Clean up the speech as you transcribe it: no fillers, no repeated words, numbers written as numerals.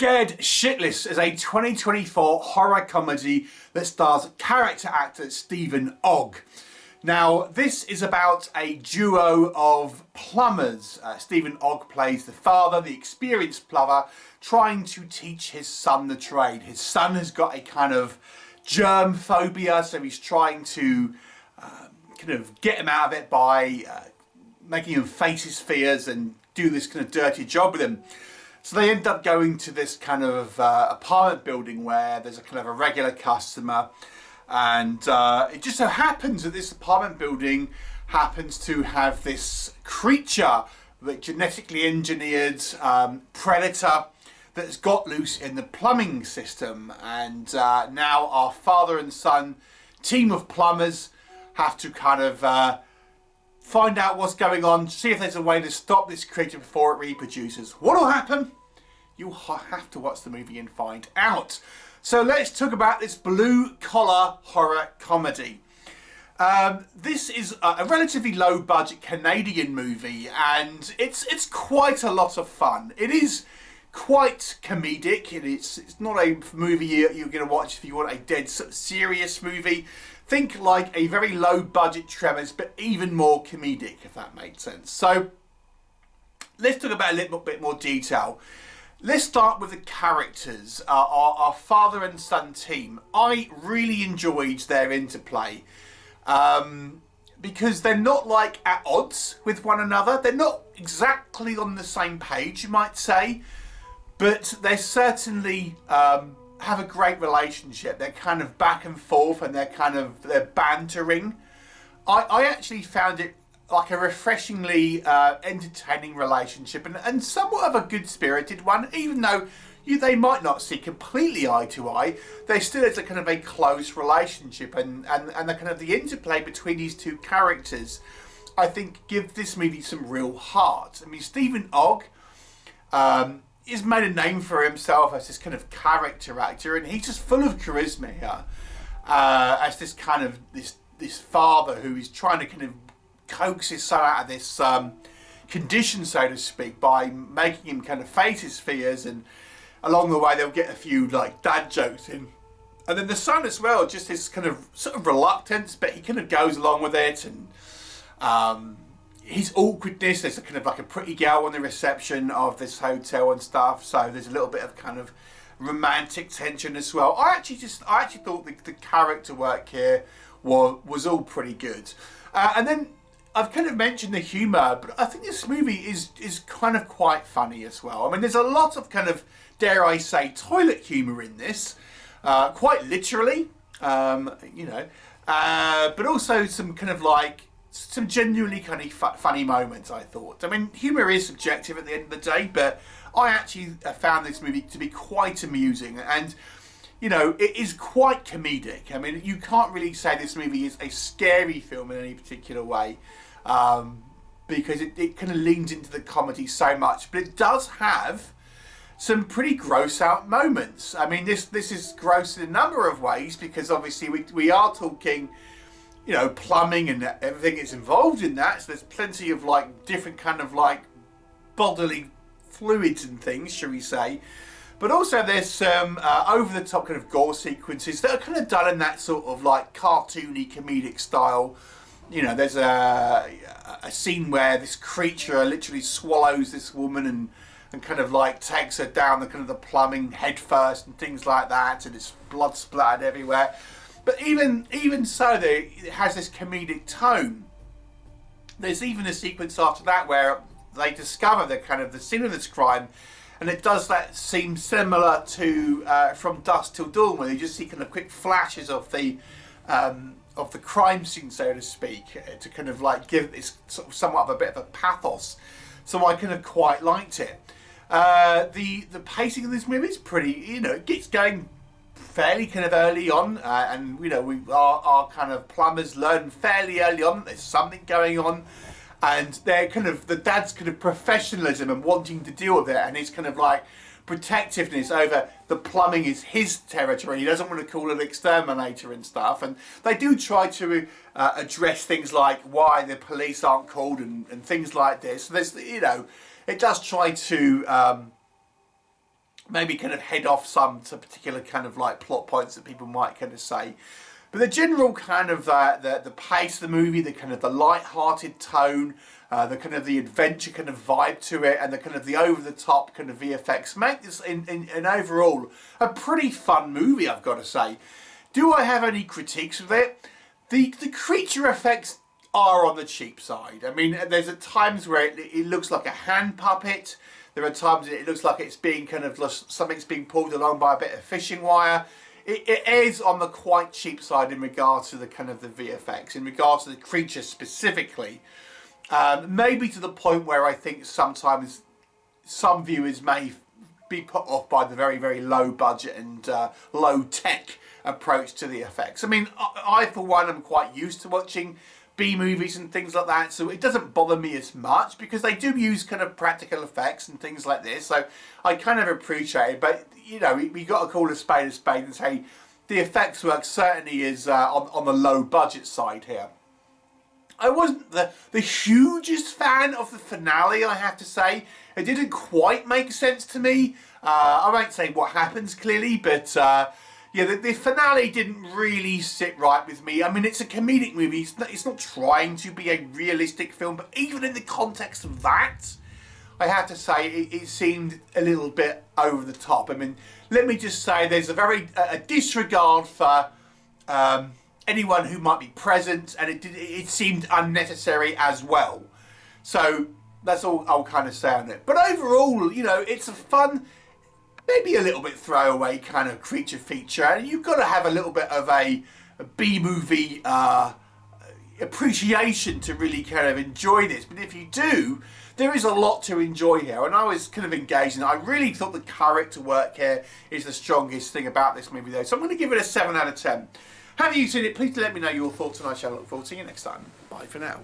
Scared Shitless is a 2024 horror comedy that stars character actor Stephen Ogg. Now, this is about a duo of plumbers. Stephen Ogg plays the father, the experienced plumber, trying to teach his son the trade. His son has got a kind of germ phobia, so he's trying to kind of get him out of it by making him face his fears and do this kind of dirty job with him. So they end up going to this kind of apartment building where there's a kind of a regular customer, and it just so happens that this apartment building happens to have this creature, the genetically engineered predator that's got loose in the plumbing system. And now our father and son team of plumbers have to kind of find out what's going on, see if there's a way to stop this creature before it reproduces. What will happen? You'll have to watch the movie and find out. So let's talk about this blue-collar horror comedy. This is a relatively low-budget Canadian movie, and it's quite a lot of fun. It is quite comedic. It's not a movie you're going to watch if you want a dead serious movie. Think like a very low-budget Tremors, but even more comedic, if that makes sense. So let's talk about a little bit more detail. Let's start with the characters, our father and son team. I really enjoyed their interplay because they're not like at odds with one another. They're not exactly on the same page, you might say, but they certainly have a great relationship. They're kind of back and forth, and they're bantering. I actually found it like a refreshingly entertaining relationship, and somewhat of a good-spirited one. Even though they might not see completely eye to eye, there still is a kind of a close relationship, and the kind of the interplay between these two characters, I think, give this movie some real heart. I mean, Stephen Ogg he's made a name for himself as this kind of character actor, and he's just full of charisma here as this kind of this father who is trying to kind of coax his son out of this condition, so to speak, by making him kind of face his fears, and along the way they'll get a few like dad jokes in. And then the son as well, just this kind of sort of reluctance, but he kind of goes along with it, and his awkwardness. There's a kind of like a pretty girl on the reception of this hotel and stuff, so there's a little bit of kind of romantic tension as well. I actually thought the character work here was all pretty good. And then I've kind of mentioned the humour, but I think this movie is kind of quite funny as well. I mean, there's a lot of kind of, dare I say, toilet humour in this, quite literally, but also some kind of like some genuinely kind of funny moments, I thought. I mean, humour is subjective at the end of the day, but I actually found this movie to be quite amusing, and it is quite comedic. I mean, you can't really say this movie is a scary film in any particular way, because it kind of leans into the comedy so much, but it does have some pretty gross out moments. I mean, this is gross in a number of ways, because obviously we are talking plumbing and everything is involved in that, so there's plenty of like different kind of like bodily fluids and things, shall we say. But also there's some over-the-top kind of gore sequences that are kind of done in that sort of like cartoony comedic style. There's a scene where this creature literally swallows this woman and kind of like takes her down the kind of the plumbing head first and things like that, and it's blood splattered everywhere. But even so, it has this comedic tone. There's even a sequence after that where they discover the scene of this crime, and it does that seem similar to From Dusk Till Dawn, where you just see kind of quick flashes of the crime scene, so to speak, to kind of like give this sort of somewhat of a bit of a pathos. So I kind of quite liked it. The pacing of this movie is pretty, it gets going fairly kind of early on, and our kind of plumbers learn fairly early on that there's something going on, and they're kind of the dad's kind of professionalism and wanting to deal with it, and his kind of like protectiveness over the plumbing is his territory. He doesn't want to call it an exterminator and stuff, and they do try to address things like why the police aren't called and things like this. So there's it does try to maybe kind of head off some particular kind of like plot points that people might kind of say. But the general kind of the pace of the movie, the kind of the light-hearted tone, the kind of the adventure kind of vibe to it, and the kind of the over-the-top kind of VFX make this in overall a pretty fun movie, I've got to say. Do I have any critiques of it? The creature effects are on the cheap side. I mean, there's at times where it looks like a hand puppet. There are times it looks like it's being kind of something's being pulled along by a bit of fishing wire. It is on the quite cheap side in regards to the kind of the VFX, in regards to the creature specifically. Maybe to the point where I think sometimes some viewers may be put off by the very, very low budget and low tech approach to the effects. I mean, I for one am quite used to watching B-movies and things like that, so it doesn't bother me as much because they do use kind of practical effects and things like this, so I kind of appreciate it. But you know, we got to call a spade and say the effects work certainly is on the low budget side here. I wasn't the hugest fan of the finale, I have to say. It didn't quite make sense to me. I won't say what happens clearly, but yeah, the finale didn't really sit right with me. I mean, it's a comedic movie. It's not trying to be a realistic film, but even in the context of that, I have to say it seemed a little bit over the top. I mean, let me just say there's a disregard for anyone who might be present, and it seemed unnecessary as well. So that's all I'll kind of say on it. But overall, you know, it's a fun, maybe a little bit throwaway kind of creature feature, and you've got to have a little bit of a B-movie appreciation to really kind of enjoy this. But if you do, there is a lot to enjoy here, and I was kind of engaged in it. I really thought the character work here is the strongest thing about this movie, though. So I'm going to give it a 7 out of 10. Have you seen it? Please let me know your thoughts, and I shall look forward to seeing you next time. Bye for now.